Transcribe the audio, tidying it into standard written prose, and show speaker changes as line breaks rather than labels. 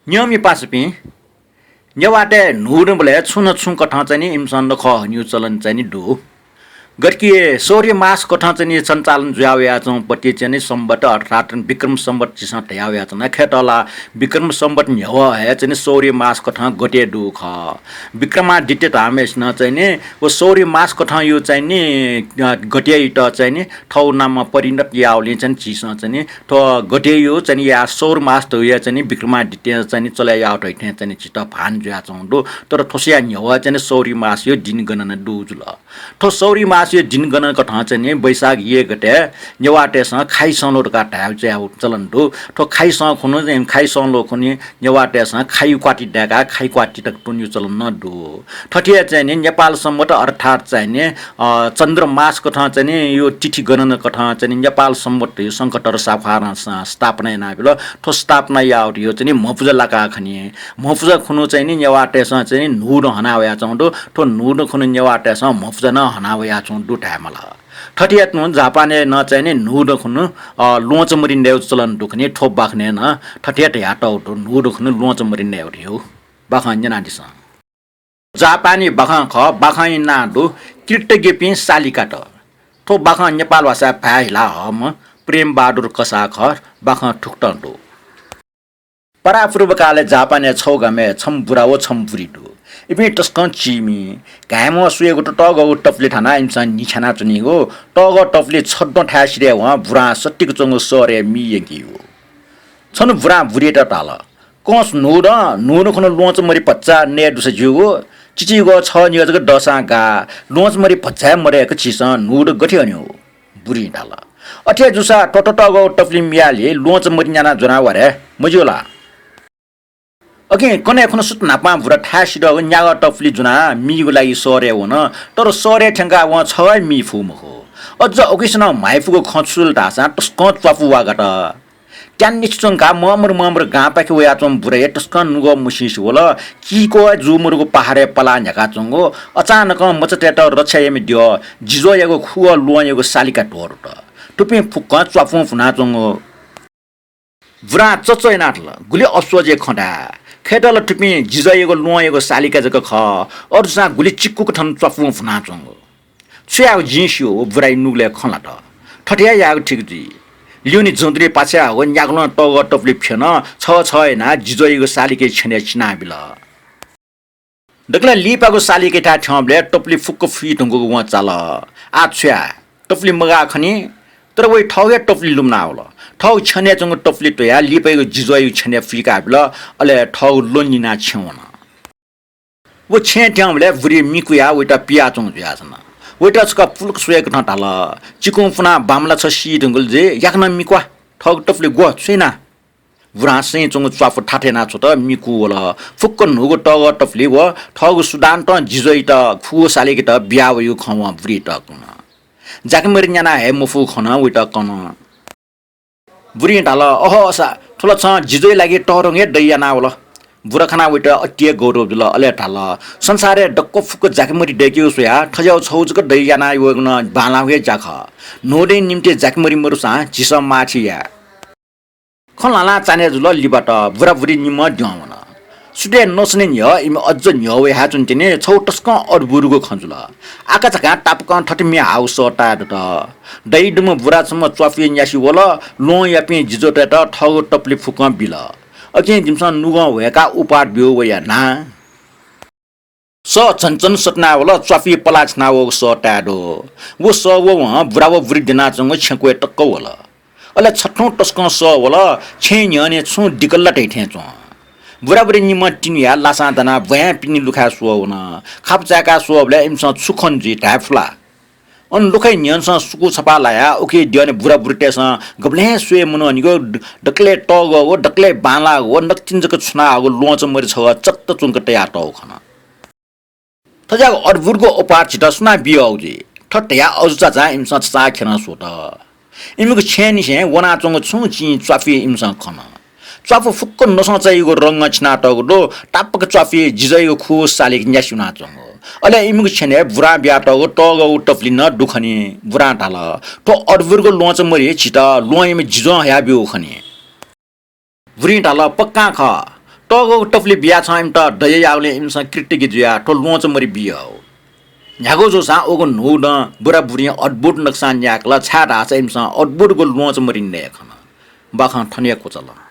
नियम ये पास पि न्यवाटे नुड बले छुन छु कठा चाहिँ नि इमसन ख न्यू चलन चाहिँ नि दु गटकिए सौर्य मास कठा चाहिँ नि सञ्चालन जुयाव्या छौं पति चाहिँ नि सम्बत अर्थात विक्रम सम्बत चिसा तयाव्या छौं खेतला विक्रम सम्बत न्यव है चाहिँ नि सौर्य मास कठा गटे दु ख विक्रमादित्य तामेस न चाहिँ नि वो सौर्य मास कठा यो चाहिँ नि गटे त चाहिँ नि ठौ नाममा परिणत यावले चाहिँ चिसा चाहिँ नि त गटे यो चाहिँ नि या सौर मास त या चाहिँ नि विक्रमादित्य चाहिँ नि चलाइ आउट हैथे चाहिँ नि चिता भान जुया छौं दु तर ठोसिया न्यव चाहिँ नि सौर्य मास यो दिन गणना दु जुल ठो सौर्य मास यो दिन गणना कठा चाहिँ नि बैशाख ये गटे न्यवाटेसँग खाइ सनोर का टाइम चाहिँ चलन दु ठो खाइ स खुनु चाहिँ खाइ सनलो खुनि न्यवाटेसँग खाइ क्वाटी डाका खाइ क्वाटी तक टुन्यु चलन न दु ठटिया चाहिँ नि नेपाल सम्बत अर्थात चाहिँ नि चन्द्र मास कठा चाहिँ नि यो तिथि गणना कठा चाहिँ नि नेपाल सम्बत यो संकट र साफार स्थापना नाबिल ठो स्थापना याउट यो चाहिँ नि मफुजा लाका खनि मफुजा खुनु चाहिँ नि न्यवाटेसँग चाहिँ नि नुड हनावया चौंडो ठो नुड खुनु न्यवाटेसँग मफुजा न हनावया चौंडो टाइमला ठटियात नु जापाने न चाहिँ नि नुड खुनु लोच मरिन्देउ चलन दुखने ठोप बाख्ने न ठटियात याटौ नुड खुनु लोच मरिन्देउ रियो बाखन जनादिस जापानी बाखा ख बाखाइ नादु कृतज्ञ पिन सालिकाट ठो बाखा नेपाल भाषा फाइला हम प्रेम बहादुर कसा ख बाखा ठुक्टन्डु परापूर्वकाले जापाने छौगामे छम बुराओ छम बुरिदु इबे टस्कन चिमी गामो सुएको टग टपले थाना इन्सान निछाना चुनिगो टग टपले छड्ड ठासिरे वा बुरा सट्टिक चंग सरे मियगियो छन बुरा बुरेटा टाल कस नुर खन लोच मरि पच्चा ने दुस जुगो चिचिगो छ निगजक दसा गा लोच मरि पच्चा मरेको चिस नुड गठ्यो न्यु बुरी टाल अठे जुसा टटटगो टपले मियाले लोच मरि न्याना जनावरे मजुला अगे कने खन सुत नापा बुरा ठासिद न्यागा टपली जुना मिगो लागि सरे हुन तर सरे ठंगा व छ मि फुम हो अझ ओकेसन माइफुको खचुल ढासा टस्क च्वाफु वागट ट्यान निचंगा ममर गा पाके वया चम बुरे टस्क नुगो मुसिस होला किको जुमुरको पहाडे पला न्याका चंगो अचानक मचटेट रछायमे दियो जिजोयको खुवा लुयको सालिका टोर त टुपे फुक्क च्वाफु फुना चंगो बुरा चचय नाटल गुले अस्वजे खडा खेटल टुपी जिजयको लुयको सालिका जक ख अरुसा गुली चिक्कुको ठन चफु फुना चंग छ्याउ जिसियो बुराइ नुगले खला त ठटिया याग ठीक जी लिउनी जन्द्रे पाछा हो न्यागलो टग टपले फेन छ ना जिजयको सालिके छने छिना बिल दकला लिपाको सालिके टा ठम्ले टपले फुक्क फी ढंगको व चाल आ छ्या टपले मगा खनी तर वइ ठगे टपले लुमना होला ठौ छने चंग टपले तो या लिपेको जिजोय छने फ्रिका बिल अले ठौ लोनिना छेउन वो छे ट्यामले बुरी मिकुया वइटा पिया चंग जुयासन वइटा छका फुलक सुयक नटाल चिकुम फुना बामला छ सी ढंगल जे याकन मिक्वा ठग टपले गो छैना बुरा सै चंग च्वाफ ठाठेना छ त मिकु होला फुक्क नुगो टग टपले व ठग सुदान त जिजोय त खु सालेके त बिया वयु खवा बुरी त कुन जाकमरि न्याना हे मुफु खना वइटा कन बुरी डाल अहसा ठुला छ जिजोय लागि टरंगे दैयाना होला बुराखाना वइटा अटिए गौरव जुल अले ढाल संसारे डक्को फुक जाकमरि डेक्यो सोया ठजाउ छौजक दैयाना योगन बाला वे जाख नोडे निम्ते जाकमरि मरुसा जिस माछिया खलाला चाने जुल लिबाट बुरा बुरी निम दिउन सुडे नसने न्य इम अझ न्यवे हाचुन तिने छौ टस्क अरबुरुको खंजुल आका चका टापक ठटिमी हाउस टा त दैडम बुरासम च्वाफी न्यासी वला लो यापी जिजोटे त ठगो टपले फुक बिल अके जिमसन नुग वेका उपाट बिउ वया ना स चंचन सतना वला च्वाफी पलाछना वो स टाडो वो स वो बुराव बुरी दिना चंग छक्वे टक्क वला अले छठौ टस्क स वला छे न्यने छु डिकल्ला टेठे च बुराबुरी निम टिनिया लासा दना भया पिनि लुखा सोवन खापचाका सोबले इमस सुखन जी टाफला अन लुखै न्यनस सुकु छपा लाया ओके दिने बुराबुरीटेस गबले सुए मन निगो डकले टग ओ डकले बाला ओ नक्चिन्जक छुना ओ लोच मरि छ चत्त चुनकटे आटो खना थजा अरबुरको ओपार छिटा सुना बियाउजी ठट्या अजुचा जा इमस चा खेन सोत इमको छेनी छे वना चंग छु चि च्वाफी इमस खना च्वाफो फुक्क नसचाइको रंग छनाटको दो टापक च्वाफी जिजयको खु सालिक न्यासुना चंग अले इमको छने बुरा ब्याटको टग टपली न दुखनी बुरा ढाल तो अरबुरको लोच मरि छिटा लोयमे जिजो ह्या बिउ खनी बुरी ढाल पक्का ख टगो टफले बिया छ इम त दय यावले इम स क्रिटिक जुया तो लोच मरि बिया हो न्यागो जो सा ओगो नो न बुरा बुरी अद्भुत नक्सान याकला छा ढा छ इम स अद्भुत गो लोच मरि ने खन बाखा ठनिया को चला